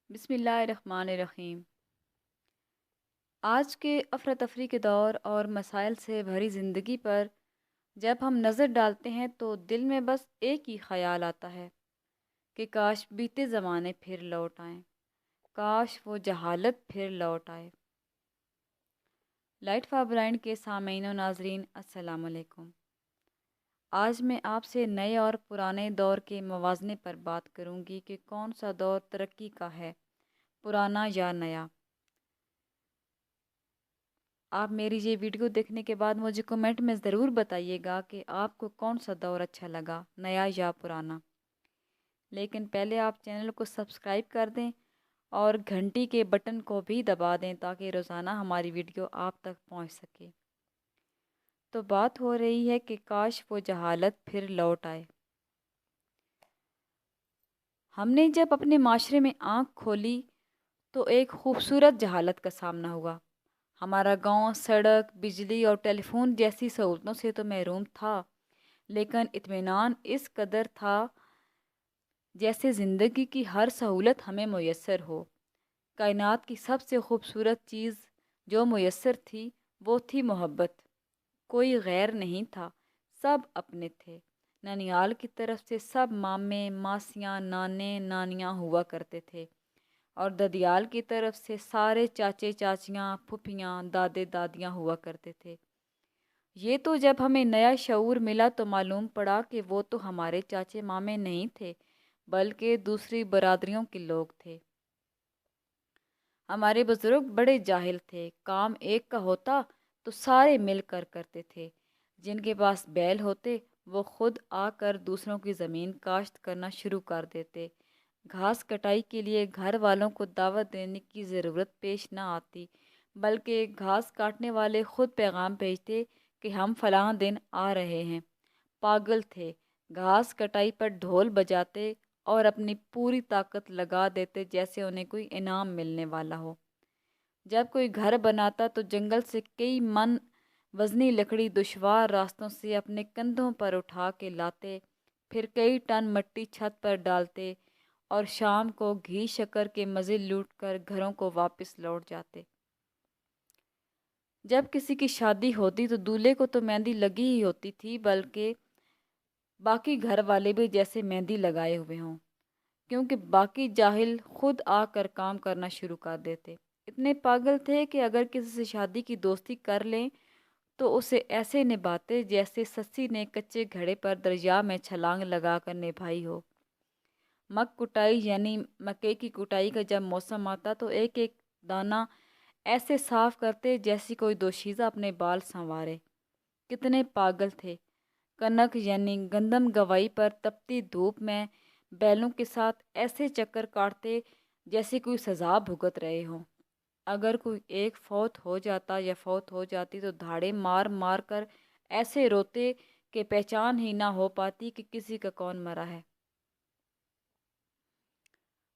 بسم اللہ الرحمن الرحیم۔ آج کے افراتفری کے دور اور مسائل سے بھری زندگی پر جب ہم نظر ڈالتے ہیں تو دل میں بس ایک ہی خیال آتا ہے کہ کاش بیتے زمانے پھر لوٹ آئیں، کاش وہ جہالت پھر لوٹ آئے۔ لائٹ فار بلائنڈ کے سامعین و ناظرین، السلام علیکم۔ آج میں آپ سے نئے اور پرانے دور کے موازنے پر بات کروں گی کہ کون سا دور ترقی کا ہے، پرانا یا نیا۔ آپ میری یہ ویڈیو دیکھنے کے بعد مجھے کمنٹ میں ضرور بتائیے گا کہ آپ کو کون سا دور اچھا لگا، نیا یا پرانا۔ لیکن پہلے آپ چینل کو سبسکرائب کر دیں اور گھنٹی کے بٹن کو بھی دبا دیں تاکہ روزانہ ہماری ویڈیو آپ تک پہنچ سکے۔ تو بات ہو رہی ہے کہ کاش وہ جہالت پھر لوٹ آئے۔ ہم نے جب اپنے معاشرے میں آنکھ کھولی تو ایک خوبصورت جہالت کا سامنا ہوا۔ ہمارا گاؤں سڑک، بجلی اور ٹیلی فون جیسی سہولتوں سے تو محروم تھا، لیکن اطمینان اس قدر تھا جیسے زندگی کی ہر سہولت ہمیں میسر ہو۔ کائنات کی سب سے خوبصورت چیز جو میسر تھی وہ تھی محبت۔ کوئی غیر نہیں تھا، سب اپنے تھے۔ ننیال کی طرف سے سب مامے، ماسیاں، نانے، نانیاں ہوا کرتے تھے، اور ددیال کی طرف سے سارے چاچے چاچیاں، پھپھیاں، دادے دادیاں ہوا کرتے تھے۔ یہ تو جب ہمیں نیا شعور ملا تو معلوم پڑا کہ وہ تو ہمارے چاچے مامے نہیں تھے بلکہ دوسری برادریوں کے لوگ تھے۔ ہمارے بزرگ بڑے جاہل تھے، کام ایک کا ہوتا تو سارے مل کر کرتے تھے۔ جن کے پاس بیل ہوتے وہ خود آ کر دوسروں کی زمین کاشت کرنا شروع کر دیتے۔ گھاس کٹائی کے لیے گھر والوں کو دعوت دینے کی ضرورت پیش نہ آتی، بلکہ گھاس کاٹنے والے خود پیغام بھیجتے کہ ہم فلاں دن آ رہے ہیں۔ پاگل تھے، گھاس کٹائی پر ڈھول بجاتے اور اپنی پوری طاقت لگا دیتے جیسے انہیں کوئی انعام ملنے والا ہو۔ جب کوئی گھر بناتا تو جنگل سے کئی من وزنی لکڑی دشوار راستوں سے اپنے کندھوں پر اٹھا کے لاتے، پھر کئی ٹن مٹی چھت پر ڈالتے اور شام کو گھی شکر کے مزے لوٹ کر گھروں کو واپس لوٹ جاتے۔ جب کسی کی شادی ہوتی تو دولہے کو تو مہندی لگی ہی ہوتی تھی، بلکہ باقی گھر والے بھی جیسے مہندی لگائے ہوئے ہوں، کیونکہ باقی جاہل خود آ کر کام کرنا شروع کر دیتے۔ اتنے پاگل تھے کہ اگر کسی سے شادی کی دوستی کر لیں تو اسے ایسے نبھاتے جیسے سسی نے کچے گھڑے پر دریا میں چھلانگ لگا کر نبھائی ہو۔ مک کٹائی یعنی مکئی کی کٹائی کا جب موسم آتا تو ایک ایک دانہ ایسے صاف کرتے جیسی کوئی دوشیزہ اپنے بال سنوارے۔ کتنے پاگل تھے۔ کنک یعنی گندم گوائی پر تپتی دھوپ میں بیلوں کے ساتھ ایسے چکر کاٹتے جیسے کوئی سزا بھگت رہے ہوں۔ اگر کوئی ایک فوت ہو جاتا یا فوت ہو جاتی تو دھاڑے مار مار کر ایسے روتے کہ پہچان ہی نہ ہو پاتی کہ کسی کا کون مرا ہے۔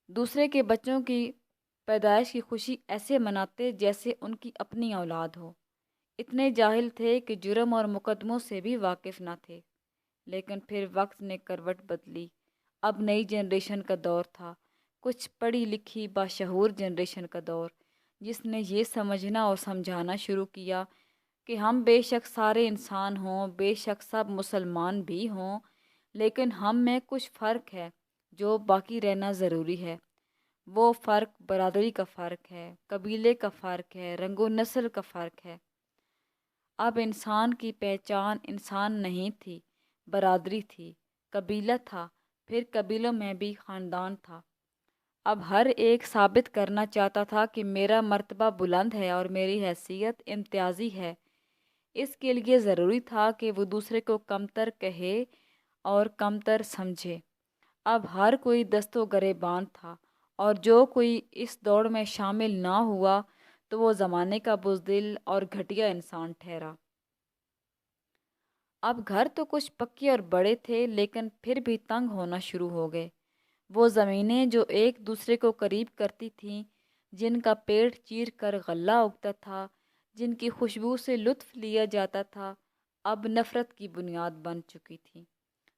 دوسرے کے بچوں کی پیدائش کی خوشی ایسے مناتے جیسے ان کی اپنی اولاد ہو۔ اتنے جاہل تھے کہ جرم اور مقدموں سے بھی واقف نہ تھے۔ لیکن پھر وقت نے کروٹ بدلی۔ اب نئی جنریشن کا دور تھا، کچھ پڑھی لکھی باشعور جنریشن کا دور، جس نے یہ سمجھنا اور سمجھانا شروع کیا کہ ہم بے شک سارے انسان ہوں، بے شک سب مسلمان بھی ہوں، لیکن ہم میں کچھ فرق ہے جو باقی رہنا ضروری ہے۔ وہ فرق برادری کا فرق ہے، قبیلے کا فرق ہے، رنگ و نسل کا فرق ہے۔ اب انسان کی پہچان انسان نہیں تھی، برادری تھی، قبیلہ تھا، پھر قبیلوں میں بھی خاندان تھا۔ اب ہر ایک ثابت کرنا چاہتا تھا کہ میرا مرتبہ بلند ہے اور میری حیثیت امتیازی ہے۔ اس کے لیے ضروری تھا کہ وہ دوسرے کو کمتر کہے اور کمتر سمجھے۔ اب ہر کوئی دست و گریباں تھا، اور جو کوئی اس دوڑ میں شامل نہ ہوا تو وہ زمانے کا بزدل اور گھٹیا انسان ٹھہرا۔ اب گھر تو کچھ پکے اور بڑے تھے لیکن پھر بھی تنگ ہونا شروع ہو گئے۔ وہ زمینیں جو ایک دوسرے کو قریب کرتی تھیں، جن کا پیڑ چیر کر غلہ اگتا تھا، جن کی خوشبو سے لطف لیا جاتا تھا، اب نفرت کی بنیاد بن چکی تھی۔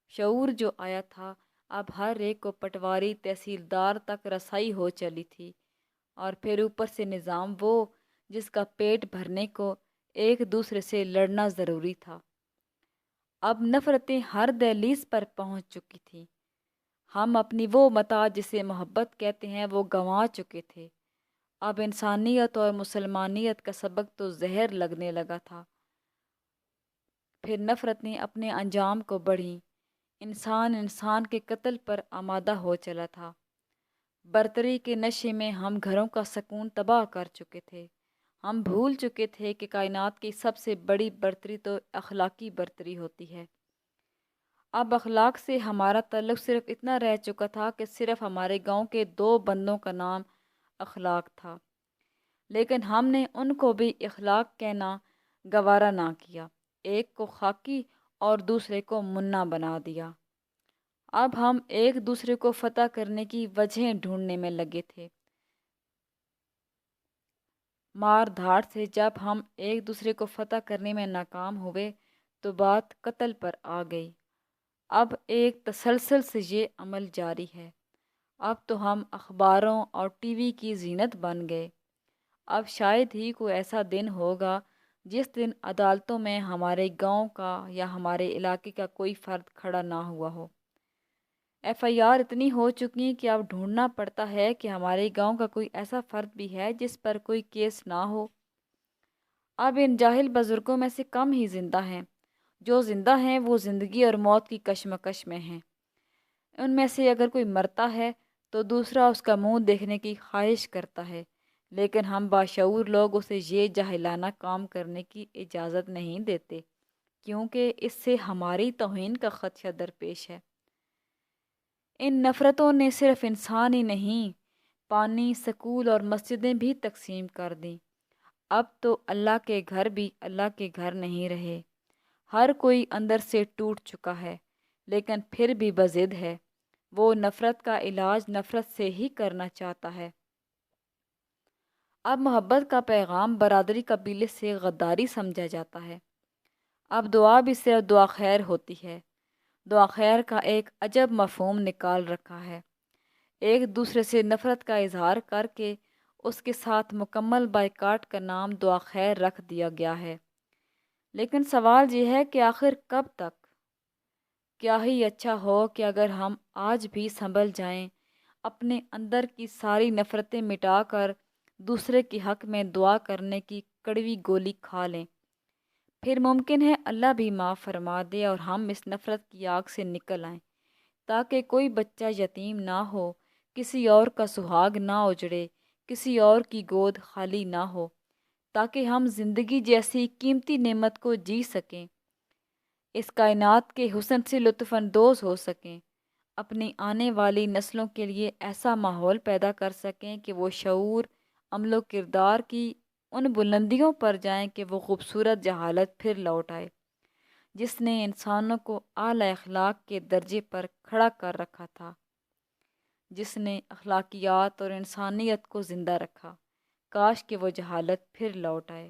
شعور جو آیا تھا اب ہر ایک کو پٹواری تحصیلدار تک رسائی ہو چلی تھی، اور پھر اوپر سے نظام وہ جس کا پیٹ بھرنے کو ایک دوسرے سے لڑنا ضروری تھا۔ اب نفرتیں ہر دہلیز پر پہنچ چکی تھیں۔ ہم اپنی وہ متاع جسے محبت کہتے ہیں وہ گنوا چکے تھے۔ اب انسانیت اور مسلمانیت کا سبق تو زہر لگنے لگا تھا۔ پھر نفرتیں اپنے انجام کو بڑھیں۔ انسان انسان کے قتل پر آمادہ ہو چلا تھا۔ برتری کے نشے میں ہم گھروں کا سکون تباہ کر چکے تھے۔ ہم بھول چکے تھے کہ کائنات کی سب سے بڑی برتری تو اخلاقی برتری ہوتی ہے۔ اب اخلاق سے ہمارا تعلق صرف اتنا رہ چکا تھا کہ صرف ہمارے گاؤں کے 2 بندوں کا نام اخلاق تھا، لیکن ہم نے ان کو بھی اخلاق کہنا گوارا نہ کیا۔ ایک کو خاکی اور دوسرے کو منا بنا دیا۔ اب ہم ایک دوسرے کو فتح کرنے کی وجہیں ڈھونڈنے میں لگے تھے۔ مار دھاڑ سے جب ہم ایک دوسرے کو فتح کرنے میں ناکام ہوئے تو بات قتل پر آ گئی۔ اب ایک تسلسل سے یہ عمل جاری ہے۔ اب تو ہم اخباروں اور ٹی وی کی زینت بن گئے۔ اب شاید ہی کوئی ایسا دن ہوگا جس دن عدالتوں میں ہمارے گاؤں کا یا ہمارے علاقے کا کوئی فرد کھڑا نہ ہوا ہو۔ FIR اتنی ہو چکی کہ اب ڈھونڈنا پڑتا ہے کہ ہمارے گاؤں کا کوئی ایسا فرد بھی ہے جس پر کوئی کیس نہ ہو۔ اب ان جاہل بزرگوں میں سے کم ہی زندہ ہیں۔ جو زندہ ہیں وہ زندگی اور موت کی کشمکش میں ہیں۔ ان میں سے اگر کوئی مرتا ہے تو دوسرا اس کا منہ دیکھنے کی خواہش کرتا ہے، لیکن ہم باشعور لوگ اسے یہ جاہلانہ کام کرنے کی اجازت نہیں دیتے، کیونکہ اس سے ہماری توہین کا خدشہ درپیش ہے۔ ان نفرتوں نے صرف انسان ہی نہیں، پانی، سکول اور مسجدیں بھی تقسیم کر دیں۔ اب تو اللہ کے گھر بھی اللہ کے گھر نہیں رہے۔ ہر کوئی اندر سے ٹوٹ چکا ہے، لیکن پھر بھی بضد ہے۔ وہ نفرت کا علاج نفرت سے ہی کرنا چاہتا ہے۔ اب محبت کا پیغام برادری قبیلے سے غداری سمجھا جاتا ہے۔ اب دعا بھی صرف دعا خیر ہوتی ہے۔ دعا خیر کا ایک عجب مفہوم نکال رکھا ہے۔ ایک دوسرے سے نفرت کا اظہار کر کے اس کے ساتھ مکمل بائیکاٹ کا نام دعا خیر رکھ دیا گیا ہے۔ لیکن سوال یہ ہے کہ آخر کب تک؟ کیا ہی اچھا ہو کہ اگر ہم آج بھی سنبھل جائیں، اپنے اندر کی ساری نفرتیں مٹا کر دوسرے کے حق میں دعا کرنے کی کڑوی گولی کھا لیں۔ پھر ممکن ہے اللہ بھی معاف فرما دے اور ہم اس نفرت کی آگ سے نکل آئیں، تاکہ کوئی بچہ یتیم نہ ہو، کسی اور کا سہاگ نہ اجڑے، کسی اور کی گود خالی نہ ہو، تاکہ ہم زندگی جیسی قیمتی نعمت کو جی سکیں، اس کائنات کے حسن سے لطف اندوز ہو سکیں، اپنی آنے والی نسلوں کے لیے ایسا ماحول پیدا کر سکیں کہ وہ شعور، عمل و کردار کی ان بلندیوں پر جائیں کہ وہ خوبصورت جہالت پھر لوٹ آئے، جس نے انسانوں کو اعلی اخلاق کے درجے پر کھڑا کر رکھا تھا، جس نے اخلاقیات اور انسانیت کو زندہ رکھا۔ کاش کہ وہ جہالت پھر لوٹ آئے۔